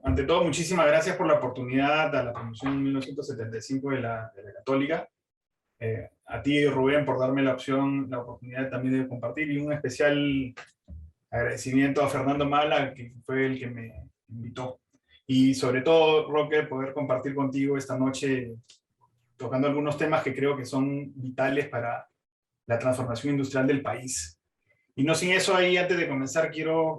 ante todo, muchísimas gracias por la oportunidad a la promoción 1975 de la Católica. A ti, Rubén, por darme la oportunidad también de compartir, y un especial agradecimiento a Fernando Mala, que fue el que me invitó. Y sobre todo, Roque, poder compartir contigo esta noche tocando algunos temas que creo que son vitales para la transformación industrial del país. Y no sin eso, ahí antes de comenzar, quiero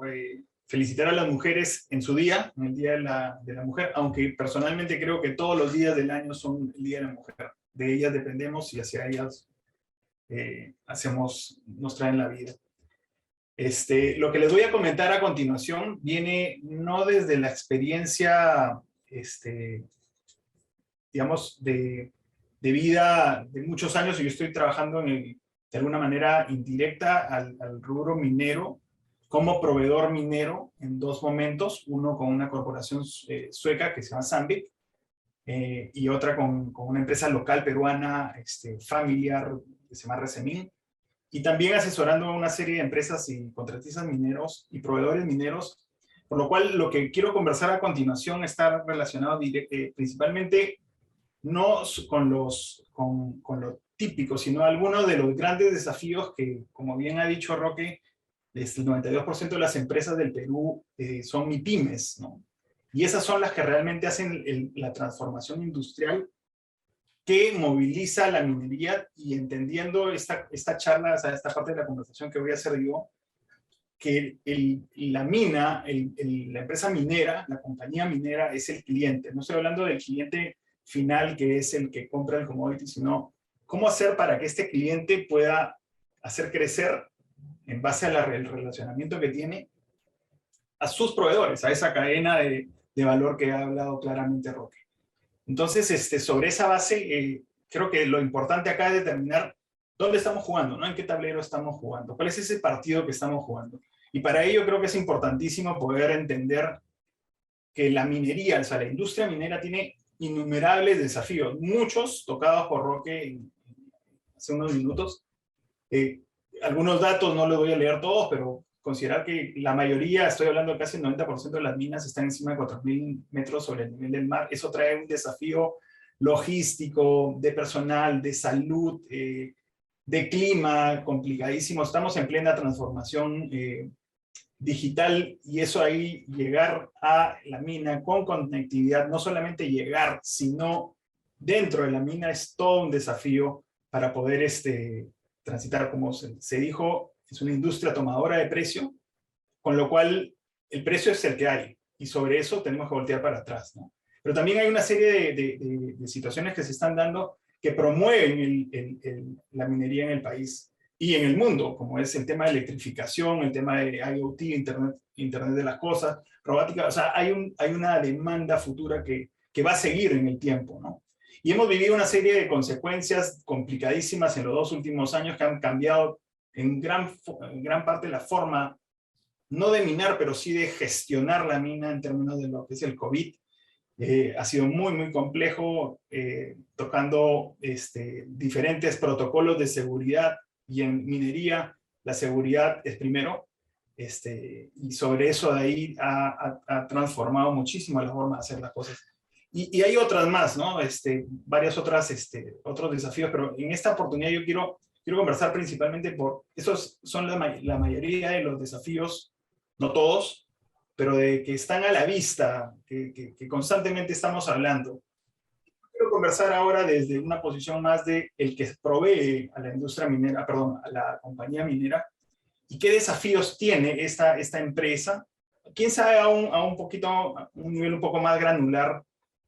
felicitar a las mujeres en su día, en el Día de la Mujer, aunque personalmente creo que todos los días del año son el Día de la Mujer. De ellas dependemos y hacia ellas nos traen la vida. Lo que les voy a comentar a continuación viene no desde la experiencia, digamos, de vida de muchos años, y yo estoy trabajando de alguna manera indirecta al rubro minero, como proveedor minero en dos momentos, uno con una corporación sueca que se llama Sandvik, y otra con una empresa local peruana, familiar, que se llama Resemin, y también asesorando a una serie de empresas y contratistas mineros y proveedores mineros, por lo cual lo que quiero conversar a continuación está relacionado principalmente no con lo típico, sino algunos de los grandes desafíos que, como bien ha dicho Roque, el 92% de las empresas del Perú son MIPYMES, ¿no? Y esas son las que realmente hacen la transformación industrial que moviliza la minería. Y entendiendo esta charla, o sea, esta parte de la conversación que voy a hacer yo, que la mina, la empresa minera, la compañía minera es el cliente. No estoy hablando del cliente final, que es el que compra el commodity, sino cómo hacer para que este cliente pueda hacer crecer, en base al relacionamiento que tiene, a sus proveedores, a esa cadena de valor que ha hablado claramente Roque. Entonces, sobre esa base, creo que lo importante acá es determinar dónde estamos jugando, ¿no? En qué tablero estamos jugando, cuál es ese partido que estamos jugando. Y para ello creo que es importantísimo poder entender que la minería, o sea, la industria minera tiene innumerables desafíos, muchos tocados por Roque hace unos minutos. Algunos datos no los voy a leer todos, pero considerar que la mayoría, estoy hablando de casi el 90% de las minas están encima de 4.000 metros sobre el nivel del mar. Eso trae un desafío logístico, de personal, de salud, de clima complicadísimo. Estamos en plena transformación digital, y eso ahí, llegar a la mina con conectividad, no solamente llegar, sino dentro de la mina, es todo un desafío para poder transitar. Como se dijo, es una industria tomadora de precio, con lo cual el precio es el que hay, y sobre eso tenemos que voltear para atrás, ¿no? Pero también hay una serie de situaciones que se están dando que promueven la minería en el país y en el mundo, como es el tema de electrificación, el tema de IoT, Internet de las cosas, robótica. O sea, hay una demanda futura que va a seguir en el tiempo, ¿no? Y hemos vivido una serie de consecuencias complicadísimas en los 2 últimos años que han cambiado en gran parte la forma, no de minar, pero sí de gestionar la mina en términos de lo que es el COVID. Ha sido muy, muy complejo, tocando diferentes protocolos de seguridad, y en minería la seguridad es primero, y sobre eso de ahí ha transformado muchísimo la forma de hacer las cosas. Y hay otras más, ¿no? Varias otros desafíos, pero en esta oportunidad yo quiero conversar principalmente por, esos son la mayoría de los desafíos, no todos, pero de que están a la vista, que constantemente estamos hablando. Quiero conversar ahora desde una posición más de el que provee a la industria minera, perdón, a la compañía minera, y qué desafíos tiene esta empresa. Quién sabe a un nivel un poco más granular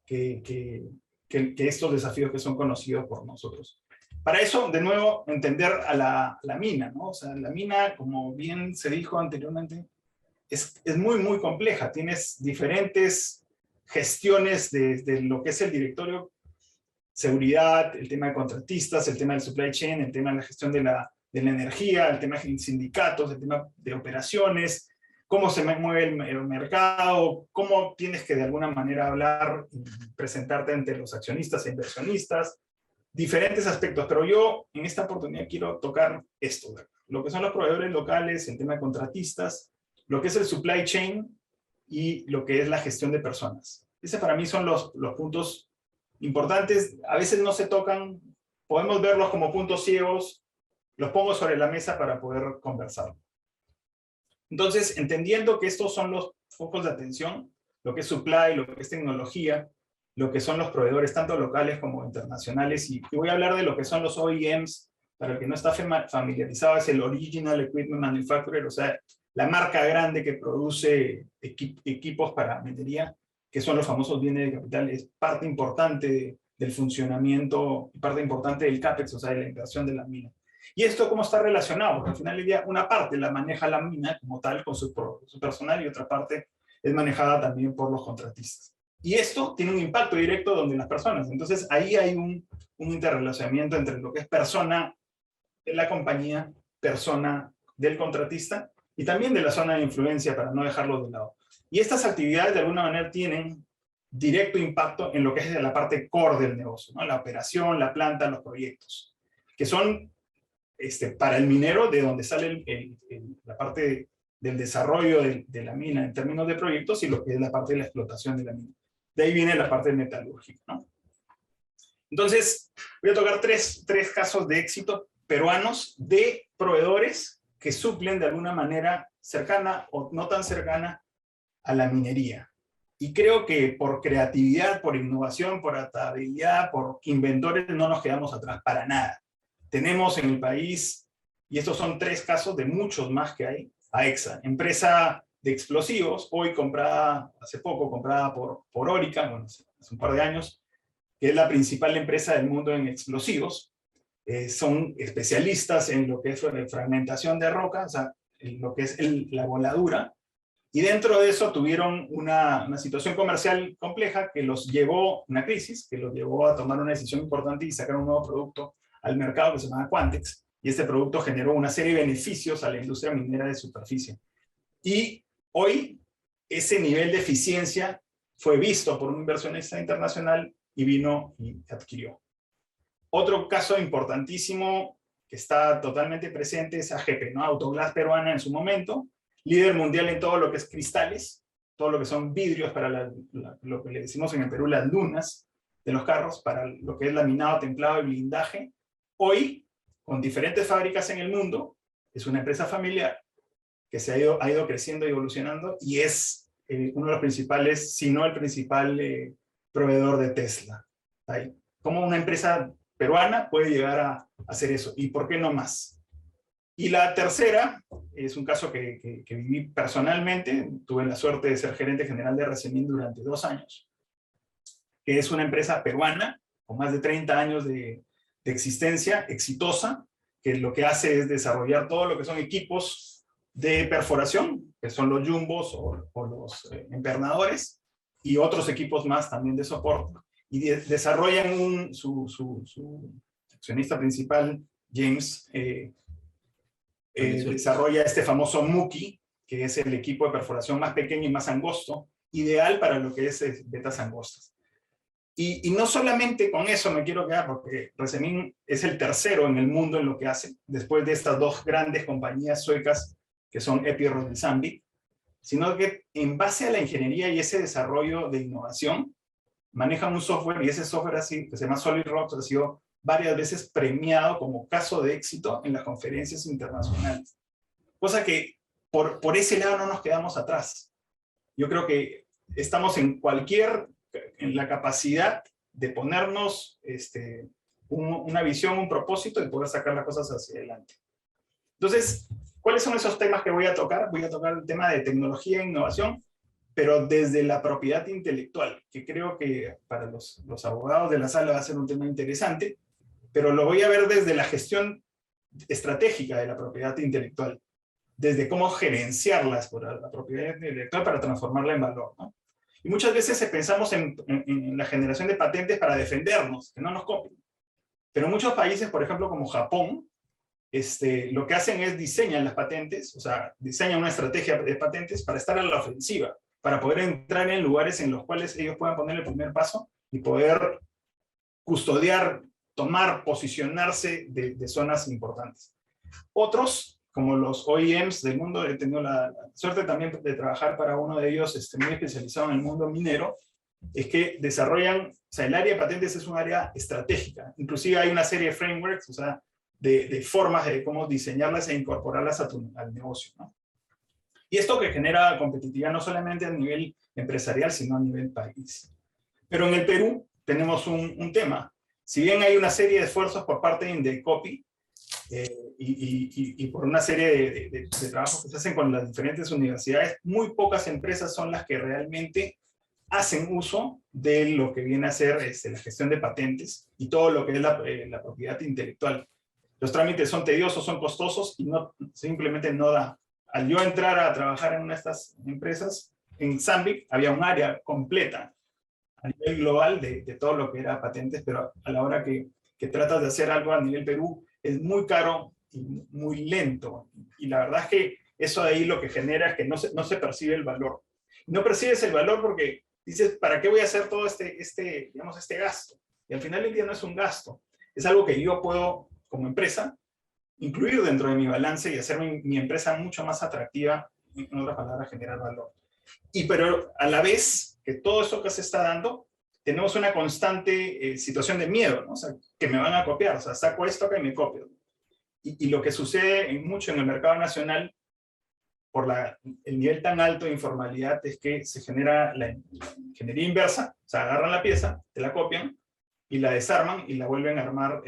que estos desafíos que son conocidos por nosotros. Para eso, de nuevo, entender a la mina, ¿no? O sea, la mina, como bien se dijo anteriormente, es muy, muy compleja. Tienes diferentes gestiones de lo que es el directorio, seguridad, el tema de contratistas, el tema del supply chain, el tema de la gestión de la energía, el tema de sindicatos, el tema de operaciones, cómo se mueve el mercado, cómo tienes que de alguna manera hablar y presentarte ante los accionistas e inversionistas, diferentes aspectos. Pero yo en esta oportunidad quiero tocar lo que son los proveedores locales, el tema de contratistas, lo que es el supply chain y lo que es la gestión de personas. Ese para mí son los puntos importantes. A veces no se tocan, podemos verlos como puntos ciegos, los pongo sobre la mesa para poder conversar. Entonces, entendiendo que estos son los focos de atención, lo que es supply, lo que es tecnología, lo que son los proveedores tanto locales como internacionales, y voy a hablar de lo que son los OEMs. Para el que no está familiarizado, es el Original Equipment Manufacturer, o sea, la marca grande que produce equipos para minería, que son los famosos bienes de capital. Es parte importante del funcionamiento, parte importante del CAPEX, o sea, de la inversión de la mina. ¿Y esto cómo está relacionado? Porque al final del día, una parte la maneja la mina como tal, con su personal, y otra parte es manejada también por los contratistas. Y esto tiene un impacto directo donde las personas. Entonces, ahí hay un interrelacionamiento entre lo que es persona de la compañía, persona del contratista, y también de la zona de influencia, para no dejarlo de lado. Y estas actividades de alguna manera tienen directo impacto en lo que es la parte core del negocio, ¿no? La operación, la planta, los proyectos, que son para el minero, de donde sale la parte del desarrollo de la mina en términos de proyectos, y lo que es la parte de la explotación de la mina. De ahí viene la parte metalúrgica, ¿no? Entonces, voy a tocar tres casos de éxito peruanos de proveedores que suplen de alguna manera cercana o no tan cercana a la minería. Y creo que por creatividad, por innovación, por adaptabilidad, por inventores, no nos quedamos atrás para nada. Tenemos en el país, y estos son 3 casos de muchos más que hay, AEXA, empresa de explosivos, hoy comprada, hace poco comprada por Orica, bueno, hace un par de años, que es la principal empresa del mundo en explosivos. Son especialistas en lo que es fragmentación de roca, o sea, en lo que es la voladura, y dentro de eso tuvieron una situación comercial compleja que los llevó, una crisis, que los llevó a tomar una decisión importante y sacar un nuevo producto al mercado que se llama Quantex, y este producto generó una serie de beneficios a la industria minera de superficie. Y hoy ese nivel de eficiencia fue visto por un inversionista internacional y vino y adquirió. Otro caso importantísimo que está totalmente presente es AGP, ¿no? Autoglass peruana en su momento, líder mundial en todo lo que es cristales, todo lo que son vidrios para lo que le decimos en el Perú las lunas de los carros, para lo que es laminado, templado y blindaje. Hoy, con diferentes fábricas en el mundo, es una empresa familiar que ha ido creciendo y evolucionando, y es uno de los principales, si no el principal proveedor de Tesla. ¿Ahí? ¿Cómo una empresa peruana puede llegar a hacer eso? ¿Y por qué no más? Y la tercera es un caso que viví personalmente. Tuve la suerte de ser gerente general de Resemin durante 2 años, que es una empresa peruana con más de 30 años de existencia, exitosa, que lo que hace es desarrollar todo lo que son equipos de perforación, que son los jumbos o los empernadores, y otros equipos más también de soporte. Y desarrollan su accionista principal, James, desarrolla este famoso Muki, que es el equipo de perforación más pequeño y más angosto, ideal para lo que es vetas angostas. Y no solamente con eso me quiero quedar, porque Resemin es el tercero en el mundo en lo que hace, después de estas 2 grandes compañías suecas, que son Epiroc y Sandvik, sino que en base a la ingeniería y ese desarrollo de innovación, manejan un software, y ese software así, que se llama SolidRocks, ha sido varias veces premiado como caso de éxito en las conferencias internacionales. Cosa que por ese lado no nos quedamos atrás. Yo creo que estamos en la capacidad de ponernos una visión, un propósito, y poder sacar las cosas hacia adelante. Entonces, ¿cuáles son esos temas que voy a tocar? Voy a tocar el tema de tecnología e innovación, pero desde la propiedad intelectual, que creo que para los abogados de la sala va a ser un tema interesante, pero lo voy a ver desde la gestión estratégica de la propiedad intelectual, desde cómo gerenciarlas por la propiedad intelectual para transformarla en valor, ¿no? Y muchas veces pensamos en la generación de patentes para defendernos, que no nos copien. Pero muchos países, por ejemplo, como Japón, lo que hacen es diseñan las patentes, o sea, diseñan una estrategia de patentes para estar a la ofensiva, para poder entrar en lugares en los cuales ellos puedan poner el primer paso y poder custodiar, tomar, posicionarse de zonas importantes. Otros como los OEMs del mundo. He tenido la suerte también de trabajar para uno de ellos muy especializado en el mundo minero, es que desarrollan, o sea, el área de patentes es un área estratégica. Inclusive hay una serie de frameworks, o sea, de formas de cómo diseñarlas e incorporarlas al negocio, ¿no? Y esto que genera competitividad no solamente a nivel empresarial, sino a nivel país. Pero en el Perú tenemos un tema. Si bien hay una serie de esfuerzos por parte de Indecopi, y por una serie de trabajos que se hacen con las diferentes universidades, muy pocas empresas son las que realmente hacen uso de lo que viene a ser la gestión de patentes y todo lo que es la propiedad intelectual. Los trámites son tediosos, son costosos y no, simplemente no da. Al yo entrar a trabajar en una de estas empresas, en Zambic había un área completa a nivel global de todo lo que era patentes, pero a la hora que tratas de hacer algo a nivel Perú, es muy caro y muy lento. Y la verdad es que eso de ahí lo que genera es que no se percibe el valor. No percibes el valor porque dices, ¿para qué voy a hacer todo digamos, este gasto? Y al final del día no es un gasto. Es algo que yo puedo, como empresa, incluir dentro de mi balance y hacer mi empresa mucho más atractiva, en otras palabras, generar valor. Pero a la vez que todo eso que se está dando, tenemos una constante situación de miedo, ¿no? O sea, que me van a copiar, o sea, saco esto acá y me copio. Y lo que sucede mucho en el mercado nacional, por el nivel tan alto de informalidad, es que se genera la ingeniería inversa, o sea, agarran la pieza, te la copian, y la desarman y la vuelven a armar,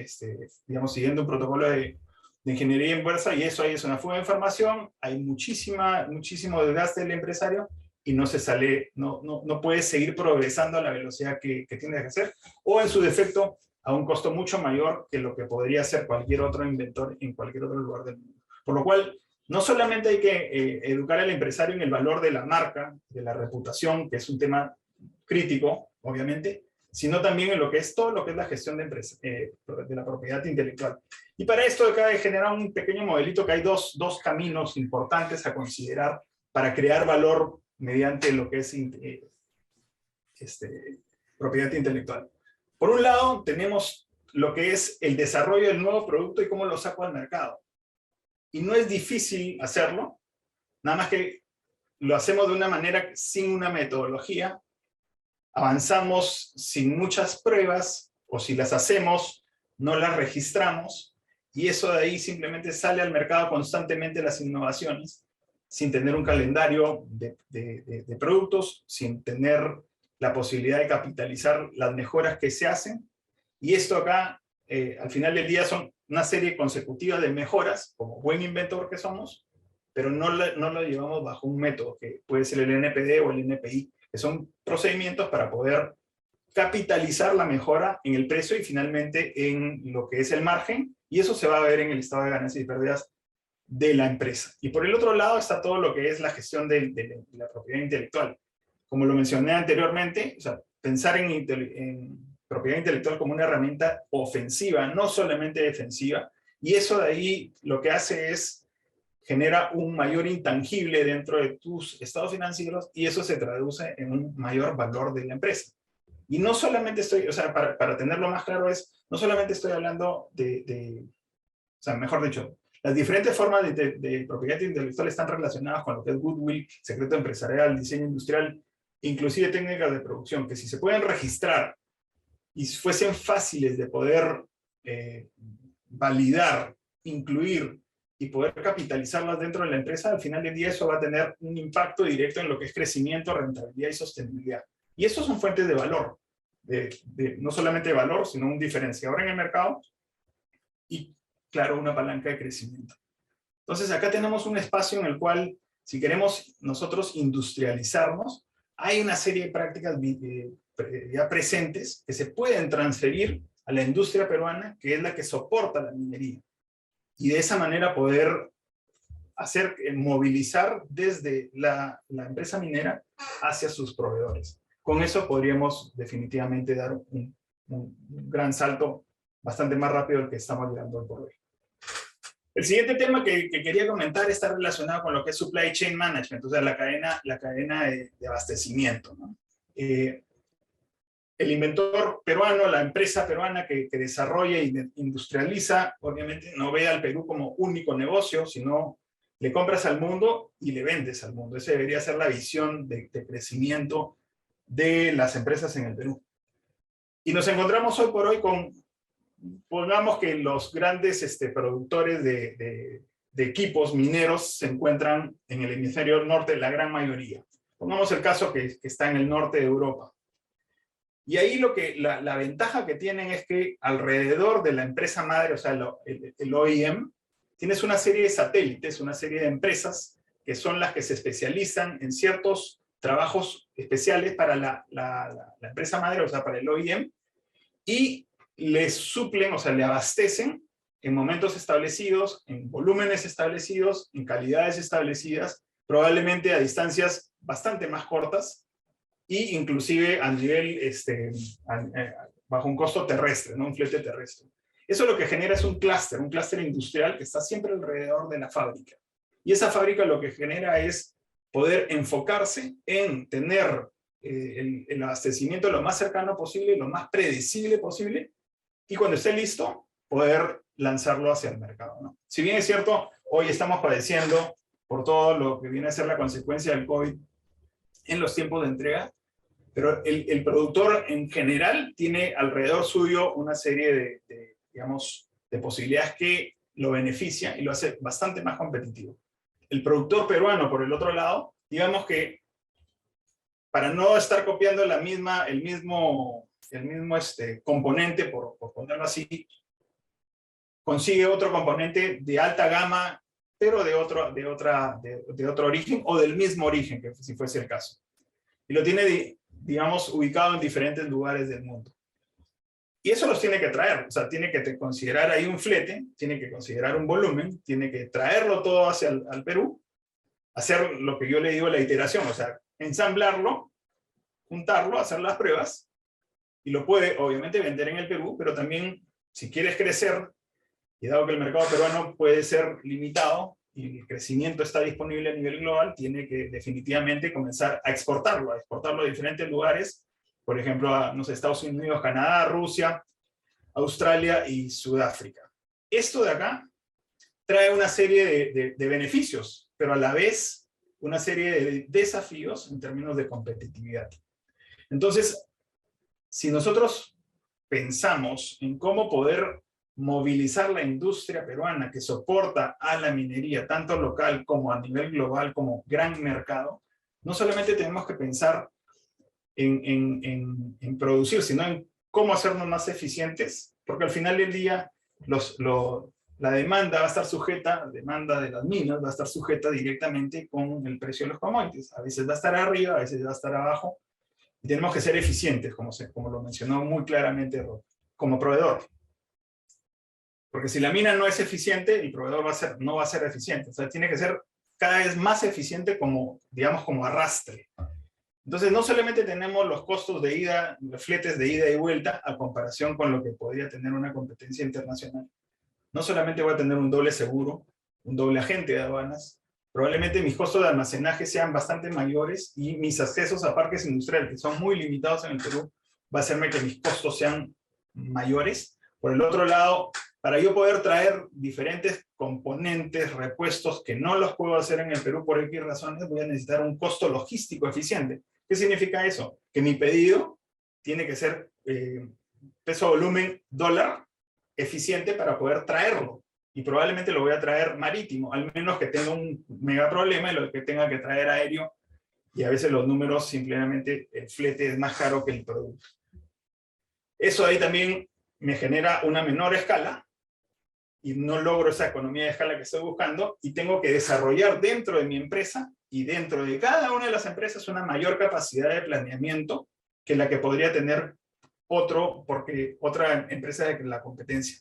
digamos, siguiendo un protocolo de ingeniería inversa, y eso ahí es una fuga de información, hay muchísimo desgaste del empresario, y no se sale, no puede seguir progresando a la velocidad que tiene que hacer, o en su defecto, a un costo mucho mayor que lo que podría hacer cualquier otro inventor en cualquier otro lugar del mundo. Por lo cual, no solamente hay que educar al empresario en el valor de la marca, de la reputación, que es un tema crítico, obviamente, sino también en lo que es todo lo que es la gestión de la propiedad intelectual. Y para esto acaba de generar un pequeño modelito que hay dos caminos importantes a considerar para crear valor mediante lo que es propiedad intelectual. Por un lado, tenemos lo que es el desarrollo del nuevo producto y cómo lo saco al mercado. Y no es difícil hacerlo, nada más que lo hacemos de una manera sin una metodología, avanzamos sin muchas pruebas, o si las hacemos, no las registramos, y eso de ahí simplemente sale al mercado constantemente las innovaciones, sin tener un calendario de productos, sin tener la posibilidad de capitalizar las mejoras que se hacen, y esto acá, al final del día, son una serie consecutiva de mejoras, como buen inventor que somos, pero no lo llevamos bajo un método, que puede ser el NPD o el NPI, que son procedimientos para poder capitalizar la mejora en el precio y finalmente en lo que es el margen, y eso se va a ver en el estado de ganancias y pérdidas de la empresa. Y por el otro lado está todo lo que es la gestión de la propiedad intelectual. Como lo mencioné anteriormente, o sea, pensar en propiedad intelectual como una herramienta ofensiva, no solamente defensiva, y eso de ahí lo que hace es genera un mayor intangible dentro de tus estados financieros, y eso se traduce en un mayor valor de la empresa. Y no solamente o sea, para tenerlo más claro, no solamente estoy hablando o sea, mejor dicho, las diferentes formas de propiedad intelectual están relacionadas con lo que es goodwill, secreto empresarial, diseño industrial, inclusive técnicas de producción, que si se pueden registrar y fuesen fáciles de poder validar, incluir y poder capitalizarlas dentro de la empresa, al final del día eso va a tener un impacto directo en lo que es crecimiento, rentabilidad y sostenibilidad. Y eso son fuentes de valor, no solamente de valor, sino un diferenciador en el mercado y, claro, una palanca de crecimiento. Entonces, acá tenemos un espacio en el cual, si queremos nosotros industrializarnos, hay una serie de prácticas ya presentes que se pueden transferir a la industria peruana, que es la que soporta la minería. Y de esa manera poder movilizar desde la empresa minera hacia sus proveedores. Con eso podríamos definitivamente dar un gran salto bastante más rápido del que estamos llegando por hoy. El siguiente tema que quería comentar está relacionado con lo que es Supply Chain Management, o sea, la cadena de abastecimiento, ¿no? el inventor peruano, la empresa peruana que desarrolla e industrializa, obviamente no ve al Perú como único negocio, sino le compras al mundo y le vendes al mundo. Esa debería ser la visión de crecimiento de las empresas en el Perú. Y nos encontramos hoy por hoy con, pongamos que los grandes productores de equipos mineros se encuentran en el hemisferio norte, la gran mayoría. Pongamos el caso que está en el norte de Europa. Y ahí la ventaja que tienen es que alrededor de la empresa madre, o sea, el OEM, tienes una serie de satélites, una serie de empresas que son las que se especializan en ciertos trabajos especiales para la empresa madre, o sea, para el OEM, y les suplen, o sea, le abastecen en momentos establecidos, en volúmenes establecidos, en calidades establecidas, probablemente a distancias bastante más cortas, y inclusive a nivel, bajo un costo terrestre, ¿no? Un flete terrestre. Eso lo que genera es un clúster industrial que está siempre alrededor de la fábrica. Y esa fábrica lo que genera es poder enfocarse en tener el abastecimiento lo más cercano posible, lo más predecible posible, y cuando esté listo, poder lanzarlo hacia el mercado, ¿no? Si bien es cierto, hoy estamos padeciendo por todo lo que viene a ser la consecuencia del COVID en los tiempos de entrega, pero el productor en general tiene alrededor suyo una serie digamos, de posibilidades que lo beneficia y lo hace bastante más competitivo. El productor peruano, por el otro lado, digamos que para no estar copiando el mismo componente, por ponerlo así, consigue otro componente de alta gama, pero de otro origen, o del mismo origen, que si fuese el caso. Y lo tiene, digamos, ubicado en diferentes lugares del mundo. Y eso los tiene que traer, o sea, tiene que considerar ahí un flete, tiene que considerar un volumen, tiene que traerlo todo hacia al Perú, hacer lo que yo le digo la iteración, o sea, ensamblarlo, juntarlo, hacer las pruebas, y lo puede obviamente vender en el Perú, pero también si quieres crecer, y dado que el mercado peruano puede ser limitado, y el crecimiento está disponible a nivel global, tiene que definitivamente comenzar a exportarlo a diferentes lugares, por ejemplo, a no sé, Estados Unidos, Canadá, Rusia, Australia y Sudáfrica. Esto de acá trae una serie de beneficios, pero a la vez una serie de desafíos en términos de competitividad. Entonces, si nosotros pensamos en cómo poder movilizar la industria peruana que soporta a la minería, tanto local como a nivel global, como gran mercado, no solamente tenemos que pensar en producir, sino en cómo hacernos más eficientes, porque al final del día la demanda va a estar sujeta, la demanda de las minas va a estar sujeta directamente con el precio de los commodities. A veces va a estar arriba, a veces va a estar abajo, y tenemos que ser eficientes, como lo mencionó muy claramente Rod, como proveedor. Porque si la mina no es eficiente, el proveedor no va a ser eficiente. O sea, tiene que ser cada vez más eficiente como, digamos, como arrastre. Entonces, no solamente tenemos los costos de ida, los fletes de ida y vuelta, a comparación con lo que podría tener una competencia internacional. No solamente voy a tener un doble seguro, un doble agente de aduanas, probablemente mis costos de almacenaje sean bastante mayores y mis accesos a parques industriales, que son muy limitados en el Perú, va a hacerme que mis costos sean mayores. Por el otro lado, para yo poder traer diferentes componentes, repuestos, que no los puedo hacer en el Perú por X razones, voy a necesitar un costo logístico eficiente. ¿Qué significa eso? Que mi pedido tiene que ser peso, volumen, dólar, eficiente para poder traerlo. Y probablemente lo voy a traer marítimo, al menos que tenga un mega problema y lo que tenga que traer aéreo. Y a veces los números, simplemente el flete es más caro que el producto. Eso ahí también me genera una menor escala y no logro esa economía de escala que estoy buscando, y tengo que desarrollar dentro de mi empresa y dentro de cada una de las empresas una mayor capacidad de planeamiento que la que podría tener otra empresa de la competencia.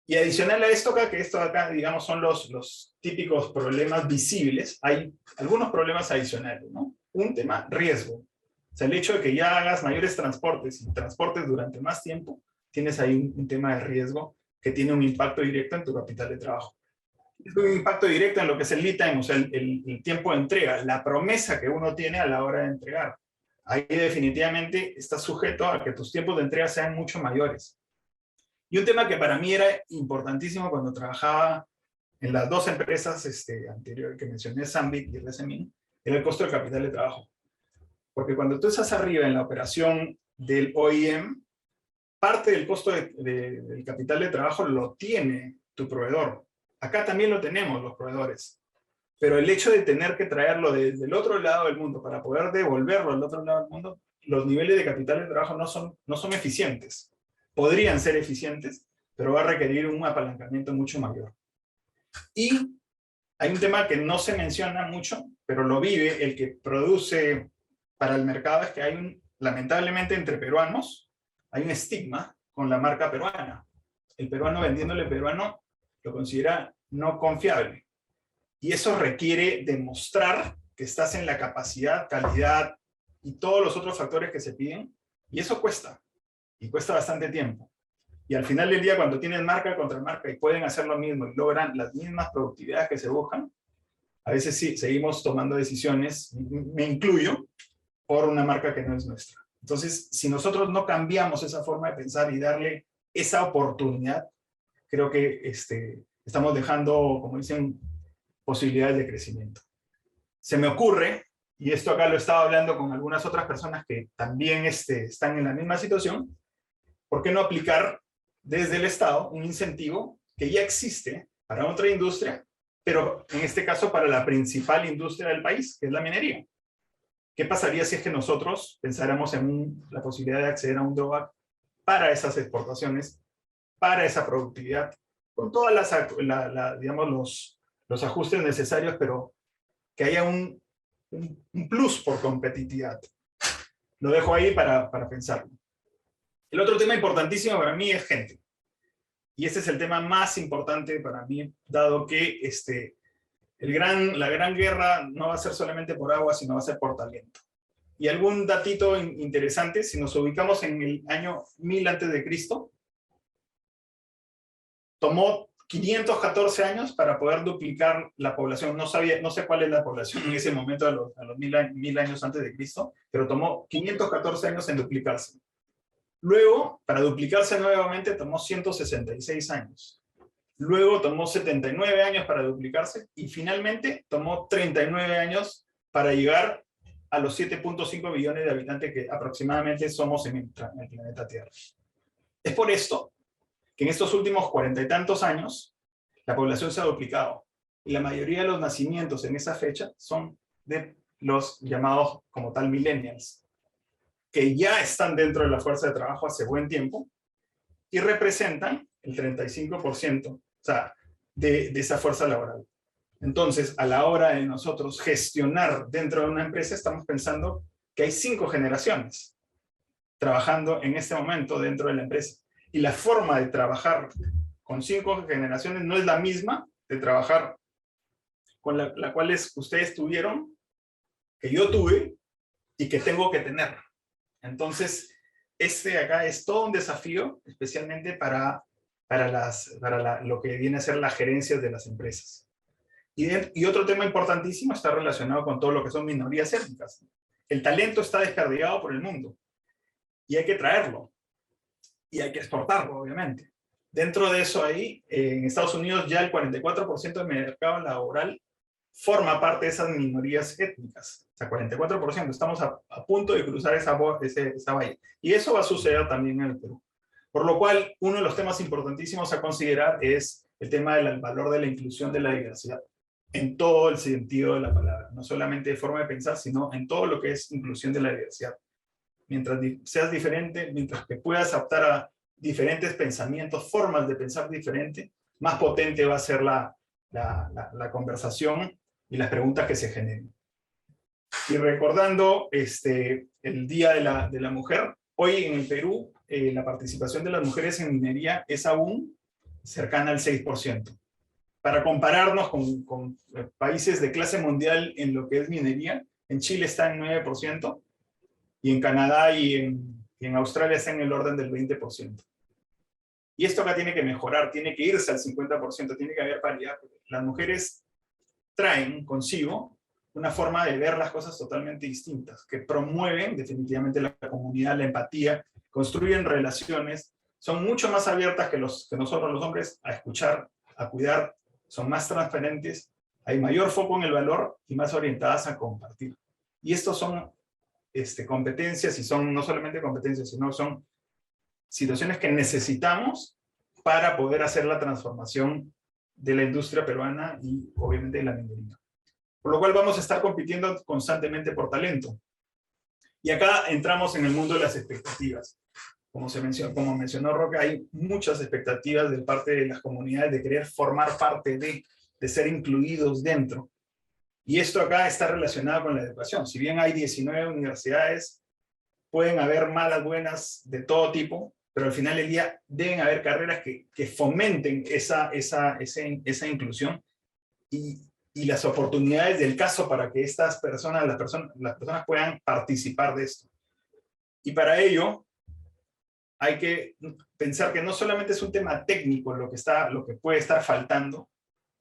Y adicional a esto acá, que esto acá, digamos, son los típicos problemas visibles, hay algunos problemas adicionales, ¿no? Un tema, riesgo. O sea, el hecho de que ya hagas mayores transportes y transportes durante más tiempo, tienes ahí un tema de riesgo que tiene un impacto directo en tu capital de trabajo. Es un impacto directo en lo que es el lead time, o sea, el tiempo de entrega, la promesa que uno tiene a la hora de entregar. ahí definitivamente estás sujeto a que tus tiempos de entrega sean mucho mayores. Y un tema que para mí era importantísimo cuando trabajaba en las dos empresas anteriores que mencioné, Sambit y Resemin, era el costo del capital de trabajo. Porque cuando tú estás arriba en la operación del OEM, parte del costo del capital de trabajo lo tiene tu proveedor. Acá también lo tenemos los proveedores. Pero el hecho de tener que traerlo desde el otro lado del mundo para poder devolverlo al otro lado del mundo, los niveles de capital de trabajo no son eficientes. Podrían ser eficientes, pero va a requerir un apalancamiento mucho mayor. Y hay un tema que no se menciona mucho, pero lo vive el que produce para el mercado, es que hay lamentablemente entre peruanos, hay un estigma con la marca peruana. El peruano vendiéndole peruano lo considera no confiable. Y eso requiere demostrar que estás en la capacidad, calidad y todos los otros factores que se piden. Y eso cuesta. Y cuesta bastante tiempo. Y al final del día, cuando tienen marca contra marca y pueden hacer lo mismo y logran las mismas productividades que se buscan, a veces sí, seguimos tomando decisiones, me incluyo, por una marca que no es nuestra. Entonces, si nosotros no cambiamos esa forma de pensar y darle esa oportunidad, creo que estamos dejando, como dicen, posibilidades de crecimiento. Se me ocurre, y esto acá lo he estado hablando con algunas otras personas que también están en la misma situación, ¿por qué no aplicar desde el Estado un incentivo que ya existe para otra industria, pero en este caso para la principal industria del país, que es la minería? ¿Qué pasaría si es que nosotros pensáramos en la posibilidad de acceder a un drawback para esas exportaciones, para esa productividad, con todas digamos, los ajustes necesarios, pero que haya un plus por competitividad? Lo dejo ahí para pensarlo. El otro tema importantísimo para mí es gente. Y este es el tema más importante para mí, dado que la gran guerra no va a ser solamente por agua, sino va a ser por talento. Y algún datito interesante, si nos ubicamos en el año 1000 antes de Cristo, tomó 514 años para poder duplicar la población. No sé cuál es la población en ese momento a los 1000 años antes de Cristo, pero tomó 514 años en duplicarse. Luego, para duplicarse nuevamente, tomó 166 años. Luego tomó 79 años para duplicarse y finalmente tomó 39 años para llegar a los 7.5 billones de habitantes que aproximadamente somos en el planeta Tierra. Es por esto que en estos últimos 40 y tantos años la población se ha duplicado y la mayoría de los nacimientos en esa fecha son de los llamados como tal millennials, que ya están dentro de la fuerza de trabajo hace buen tiempo y representan el 35%, o sea, de esa fuerza laboral. Entonces, a la hora de nosotros gestionar dentro de una empresa, estamos pensando que hay 5 generaciones trabajando en este momento dentro de la empresa. Y la forma de trabajar con 5 generaciones no es la misma de trabajar con la cual ustedes tuvieron, que yo tuve y que tengo que tener. Entonces, acá es todo un desafío, especialmente para lo que viene a ser las gerencias de las empresas. Y otro tema importantísimo está relacionado con todo lo que son minorías étnicas. El talento está desperdigado por el mundo y hay que traerlo y hay que exportarlo, obviamente. Dentro de eso ahí, en Estados Unidos ya el 44% del mercado laboral forma parte de esas minorías étnicas. O sea, 44%. Estamos a punto de cruzar esa valla. Y eso va a suceder también en el Perú. Por lo cual, uno de los temas importantísimos a considerar es el tema del valor de la inclusión de la diversidad, en todo el sentido de la palabra. No solamente de forma de pensar, sino en todo lo que es inclusión de la diversidad. Mientras seas diferente, mientras que puedas adaptar a diferentes pensamientos, formas de pensar diferente, más potente va a ser la conversación y las preguntas que se generen. Y recordando el Día de la Mujer, hoy en el Perú la participación de las mujeres en minería es aún cercana al 6%. Para compararnos con países de clase mundial en lo que es minería, en Chile está en 9%, y en Canadá y en Australia está en el orden del 20%. Y esto acá tiene que mejorar, tiene que irse al 50%, tiene que haber paridad. Las mujeres traen consigo una forma de ver las cosas totalmente distintas, que promueven definitivamente la comunidad, la empatía, construyen relaciones, son mucho más abiertas que nosotros los hombres a escuchar, a cuidar, son más transparentes, hay mayor foco en el valor y más orientadas a compartir. Y estos son competencias, y son no solamente competencias, sino son situaciones que necesitamos para poder hacer la transformación de la industria peruana y obviamente de la minería. Por lo cual vamos a estar compitiendo constantemente por talento. Y acá entramos en el mundo de las expectativas. Como mencionó Roque, hay muchas expectativas de parte de las comunidades de querer formar parte de ser incluidos dentro. Y esto acá está relacionado con la educación. Si bien hay 19 universidades, pueden haber malas, buenas, de todo tipo, pero al final del día deben haber carreras que fomenten esa inclusión y las oportunidades del caso para que estas personas, las personas puedan participar de esto. Y para ello hay que pensar que no solamente es un tema técnico lo que puede estar faltando,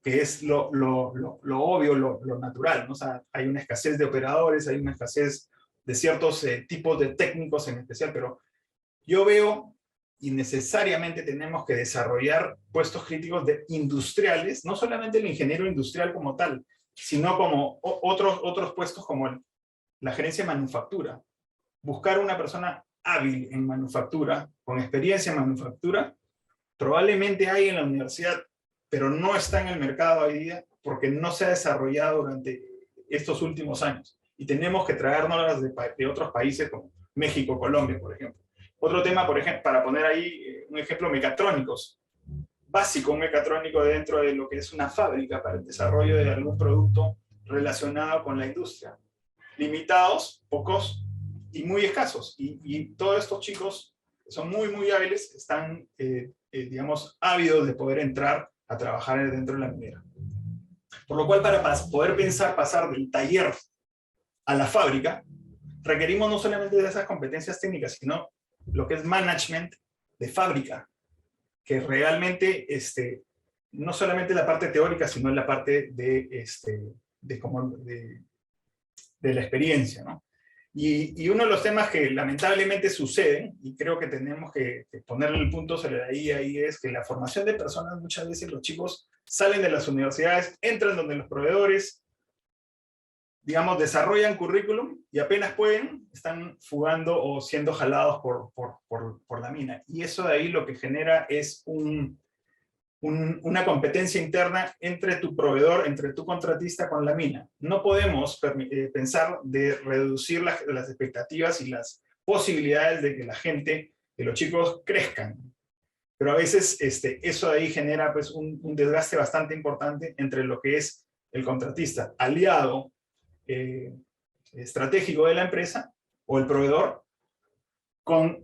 que es lo obvio, lo natural, ¿no? O sea, hay una escasez de operadores, hay una escasez de ciertos tipos de técnicos en especial, pero yo veo y necesariamente tenemos que desarrollar puestos críticos de industriales, no solamente el ingeniero industrial como tal, sino como otros puestos como la gerencia de manufactura. Buscar una persona hábil en manufactura, con experiencia en manufactura, probablemente hay en la universidad, pero no está en el mercado hoy día porque no se ha desarrollado durante estos últimos años. Y tenemos que traernos de otros países como México, Colombia, por ejemplo. Otro tema, por ejemplo, para poner ahí un ejemplo, mecatrónicos. Básico, un mecatrónico dentro de lo que es una fábrica para el desarrollo de algún producto relacionado con la industria. Limitados, pocos y muy escasos. Y todos estos chicos son muy, muy hábiles, están, digamos, ávidos de poder entrar a trabajar dentro de la minera. Por lo cual, para poder pasar del taller a la fábrica, requerimos no solamente de esas competencias técnicas, sino lo que es management de fábrica, que realmente no solamente la parte teórica, sino la parte de la experiencia, ¿no? Y uno de los temas que lamentablemente suceden, y creo que tenemos que ponerle el punto sobre la I ahí, es que la formación de personas, muchas veces los chicos salen de las universidades, entran donde los proveedores, digamos, desarrollan currículum y apenas pueden, están fugando o siendo jalados por la mina. Y eso de ahí lo que genera es una competencia interna entre tu proveedor, entre tu contratista con la mina. No podemos pensar de reducir las expectativas y las posibilidades de que la gente, que los chicos crezcan. Pero a veces eso de ahí genera pues, un desgaste bastante importante entre lo que es el contratista, aliado estratégico de la empresa o el proveedor con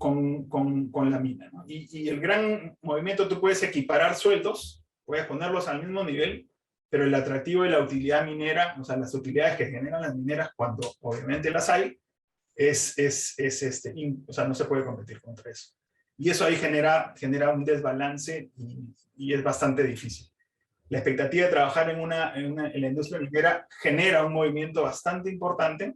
la mina, ¿no? Y el gran movimiento, tú puedes equiparar sueldos, puedes ponerlos al mismo nivel, pero el atractivo de la utilidad minera, o sea, las utilidades que generan las mineras cuando obviamente las hay, o sea, no se puede competir contra eso. Y eso ahí genera un desbalance y es bastante difícil. La expectativa de trabajar en la industria minera genera un movimiento bastante importante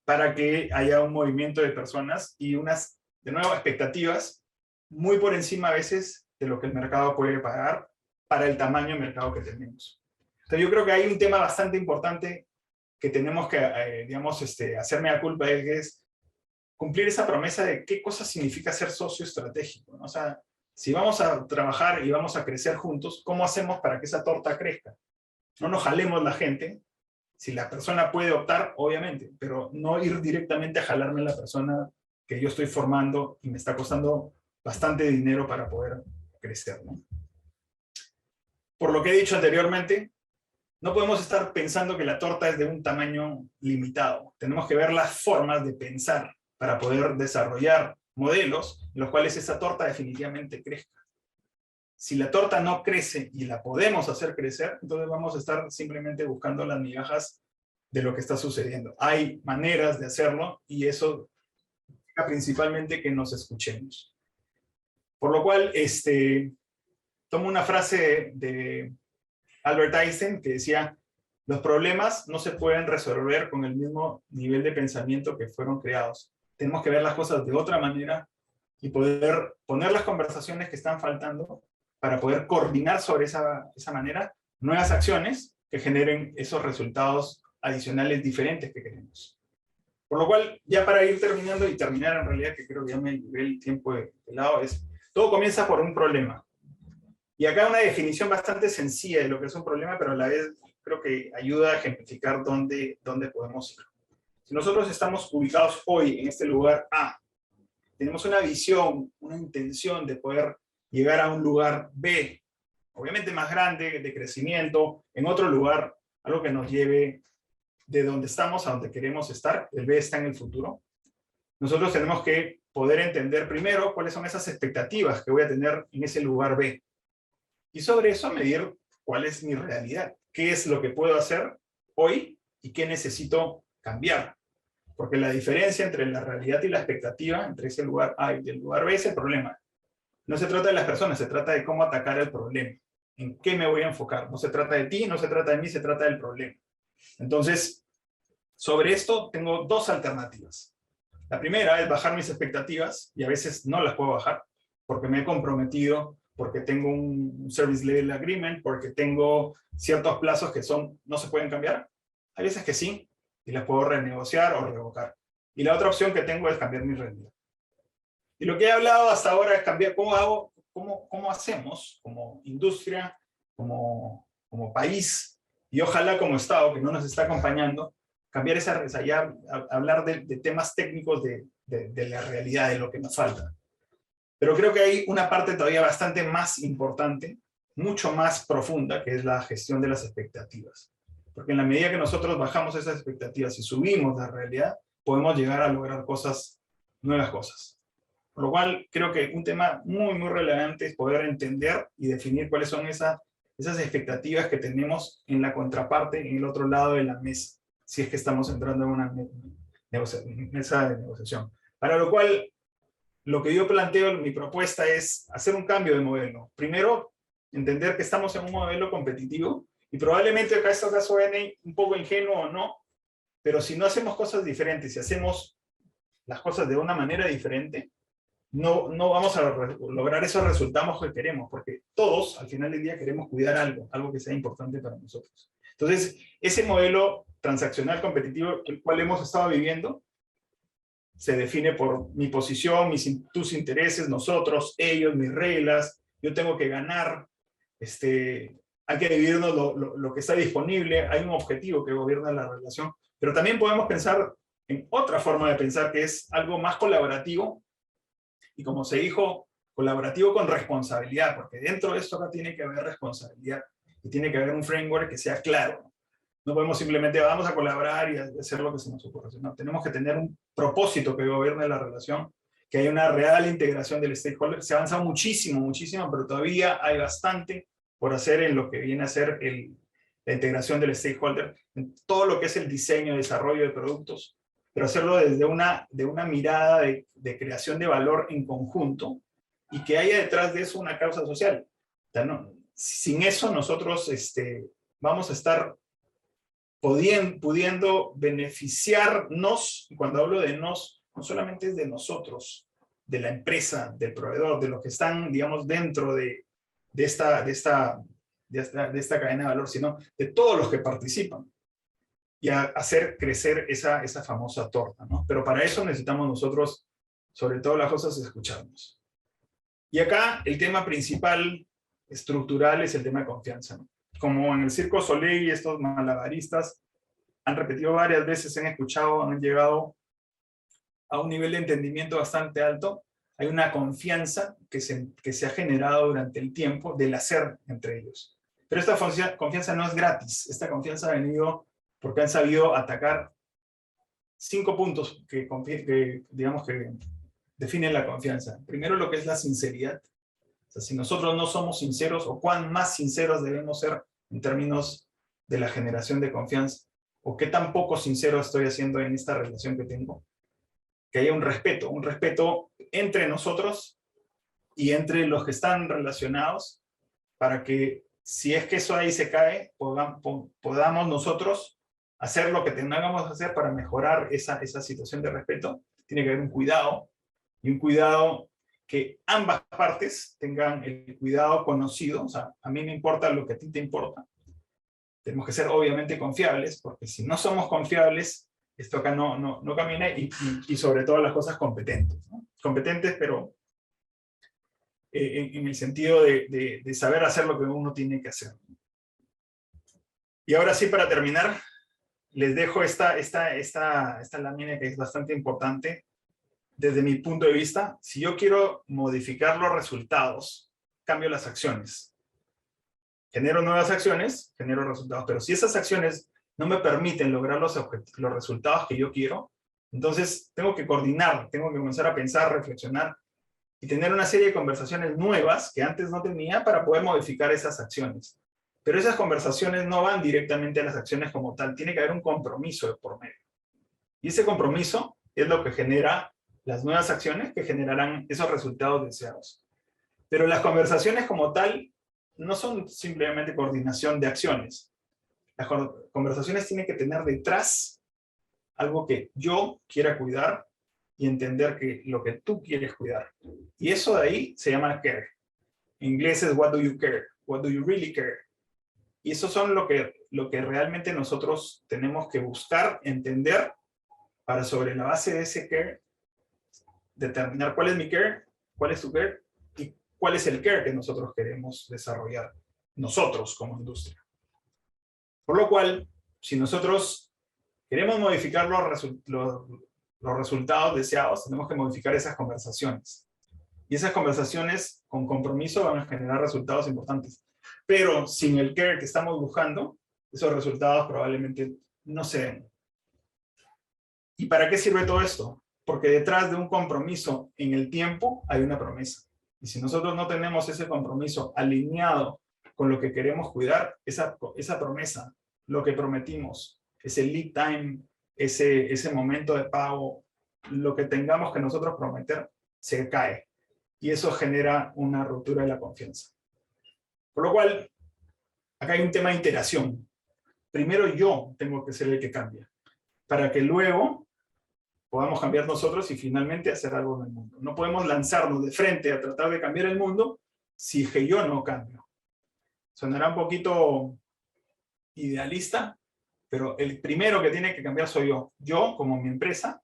para que haya un movimiento de personas y unas, de nuevo, expectativas muy por encima a veces de lo que el mercado puede pagar para el tamaño de mercado que tenemos. Entonces yo creo que hay un tema bastante importante que tenemos que, digamos, hacerme la culpa de, que es cumplir esa promesa de qué cosa significa ser socio estratégico, ¿no? O sea, si vamos a trabajar y vamos a crecer juntos, ¿cómo hacemos para que esa torta crezca? No nos jalemos la gente. Si la persona puede optar, obviamente, pero no ir directamente a jalarme a la persona que yo estoy formando y me está costando bastante dinero para poder crecer, ¿no? Por lo que he dicho anteriormente, no podemos estar pensando que la torta es de un tamaño limitado. Tenemos que ver las formas de pensar para poder desarrollar modelos en los cuales esa torta definitivamente crezca. Si la torta no crece y la podemos hacer crecer, entonces vamos a estar simplemente buscando las migajas de lo que está sucediendo. Hay maneras de hacerlo y eso principalmente que nos escuchemos. Por lo cual, tomo una frase de Albert Einstein que decía, Los problemas no se pueden resolver con el mismo nivel de pensamiento que fueron creados. Tenemos que ver las cosas de otra manera y poder poner las conversaciones que están faltando para poder coordinar sobre esa manera nuevas acciones que generen esos resultados adicionales diferentes que queremos. Por lo cual, ya para ir terminando y terminar en realidad, que creo que ya me llevé el tiempo de lado, todo comienza por un problema. Y acá una definición bastante sencilla de lo que es un problema, pero a la vez creo que ayuda a ejemplificar dónde podemos ir. Si nosotros estamos ubicados hoy en este lugar A, tenemos una visión, una intención de poder llegar a un lugar B, obviamente más grande, de crecimiento, en otro lugar, algo que nos lleve de donde estamos a donde queremos estar, el B está en el futuro. Nosotros tenemos que poder entender primero cuáles son esas expectativas que voy a tener en ese lugar B. Y sobre eso medir cuál es mi realidad, qué es lo que puedo hacer hoy y qué necesito cambiar. Porque la diferencia entre la realidad y la expectativa, entre ese lugar A y el lugar B, es el problema. No se trata de las personas, se trata de cómo atacar el problema. ¿En qué me voy a enfocar? No se trata de ti, no se trata de mí, se trata del problema. Entonces, sobre esto tengo dos alternativas. La primera es bajar mis expectativas, y a veces no las puedo bajar, porque me he comprometido, porque tengo un Service Level Agreement, porque tengo ciertos plazos que no se pueden cambiar. Hay veces que sí, y las puedo renegociar o revocar. Y la otra opción que tengo es cambiar mi realidad. Y lo que he hablado hasta ahora es cambiar cómo hacemos como industria, como país, y ojalá como Estado, que no nos está acompañando, cambiar hablar de temas técnicos de la realidad, de lo que nos falta. Pero creo que hay una parte todavía bastante más importante, mucho más profunda, que es la gestión de las expectativas. Porque en la medida que nosotros bajamos esas expectativas y subimos la realidad, podemos llegar a lograr nuevas cosas. Por lo cual, creo que un tema muy, muy relevante es poder entender y definir cuáles son esas expectativas que tenemos en la contraparte, en el otro lado de la mesa, si es que estamos entrando en una mesa de negociación. Para lo cual, lo que yo planteo, mi propuesta es hacer un cambio de modelo. Primero, entender que estamos en un modelo competitivo, y probablemente acá esto suene un poco ingenuo o no, pero si no hacemos cosas diferentes, si hacemos las cosas de una manera diferente, no vamos a lograr esos resultados que queremos, porque todos, al final del día, queremos cuidar algo que sea importante para nosotros. Entonces, ese modelo transaccional competitivo, el cual hemos estado viviendo, se define por mi posición, tus intereses, nosotros, ellos, mis reglas, yo tengo que ganar, hay que dividirnos lo que está disponible, hay un objetivo que gobierna la relación, pero también podemos pensar en otra forma de pensar, que es algo más colaborativo, y como se dijo, colaborativo con responsabilidad, porque dentro de esto acá tiene que haber responsabilidad, y tiene que haber un framework que sea claro. No podemos simplemente vamos a colaborar y hacer lo que se nos ocurra. No, tenemos que tener un propósito que gobierne la relación, que haya una real integración del stakeholder. Se ha avanzado muchísimo, pero todavía hay bastante por hacer en lo que viene a ser la integración del stakeholder, en todo lo que es el diseño y desarrollo de productos, pero hacerlo desde una mirada de creación de valor en conjunto, y que haya detrás de eso una causa social. O sea, sin eso nosotros vamos a estar pudiendo beneficiarnos, y cuando hablo de nos, no solamente es de nosotros, de la empresa, del proveedor, de los que están, digamos, dentro de esta cadena de valor, sino de todos los que participan, y a hacer crecer esa famosa torta, ¿no? Pero para eso necesitamos nosotros, sobre todas las cosas, escucharnos. Y acá el tema principal, estructural, es el tema de confianza, ¿no? Como en el Circo Soleil, estos malabaristas han repetido varias veces, han escuchado, han llegado a un nivel de entendimiento bastante alto. Hay una confianza que se ha generado durante el tiempo del hacer entre ellos. Pero esta confianza no es gratis. Esta confianza ha venido porque han sabido atacar 5 puntos que digamos que definen la confianza. Primero, lo que es la sinceridad. O sea, si nosotros no somos sinceros, o cuán más sinceros debemos ser en términos de la generación de confianza, o qué tan poco sincero estoy haciendo en esta relación que tengo. Que haya un respeto entre nosotros y entre los que están relacionados, para que si es que eso ahí se cae, podamos nosotros hacer lo que tengamos que hacer para mejorar esa situación de respeto. Tiene que haber un cuidado, y un cuidado que ambas partes tengan el cuidado conocido. O sea, a mí me importa lo que a ti te importa. Tenemos que ser obviamente confiables, porque si no somos confiables, esto acá no camina, y sobre todo las cosas competentes, ¿no? Competentes, pero en el sentido de saber hacer lo que uno tiene que hacer. Y ahora sí, para terminar, les dejo esta lámina que es bastante importante desde mi punto de vista. Si yo quiero modificar los resultados, cambio las acciones. Genero nuevas acciones, genero resultados. Pero si esas acciones no me permiten lograr los resultados que yo quiero, entonces tengo que coordinar, tengo que comenzar a pensar, reflexionar y tener una serie de conversaciones nuevas que antes no tenía para poder modificar esas acciones. Pero esas conversaciones no van directamente a las acciones como tal. Tiene que haber un compromiso de por medio. Y ese compromiso es lo que genera las nuevas acciones que generarán esos resultados deseados. Pero las conversaciones como tal no son simplemente coordinación de acciones. Las conversaciones tienen que tener detrás algo que yo quiera cuidar y entender que lo que tú quieres cuidar. Y eso de ahí se llama care. En inglés es what do you care? What do you really care? Y eso son lo que realmente nosotros tenemos que buscar, entender, para sobre la base de ese care, determinar cuál es mi care, cuál es tu care, y cuál es el care que nosotros queremos desarrollar, nosotros como industria. Por lo cual, si nosotros queremos modificar los resultados deseados, tenemos que modificar esas conversaciones. Y esas conversaciones con compromiso van a generar resultados importantes. Pero sin el care que estamos buscando, esos resultados probablemente no se den. ¿Y para qué sirve todo esto? Porque detrás de un compromiso en el tiempo hay una promesa. Y si nosotros no tenemos ese compromiso alineado con lo que queremos cuidar, esa promesa, lo que prometimos, ese lead time, ese momento de pago, lo que tengamos que nosotros prometer, se cae. Y eso genera una ruptura de la confianza. Por lo cual, acá hay un tema de iteración. Primero yo tengo que ser el que cambia, para que luego podamos cambiar nosotros y finalmente hacer algo en el mundo. No podemos lanzarnos de frente a tratar de cambiar el mundo si es que yo no cambio. Sonará un poquito idealista, pero el primero que tiene que cambiar soy yo. Yo como mi empresa,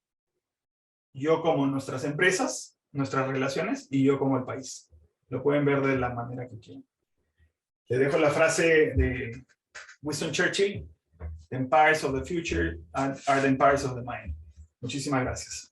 yo como nuestras empresas, nuestras relaciones, y yo como el país. Lo pueden ver de la manera que quieran. Les dejo la frase de Winston Churchill: "The empires of the future are the empires of the mind". Muchísimas gracias.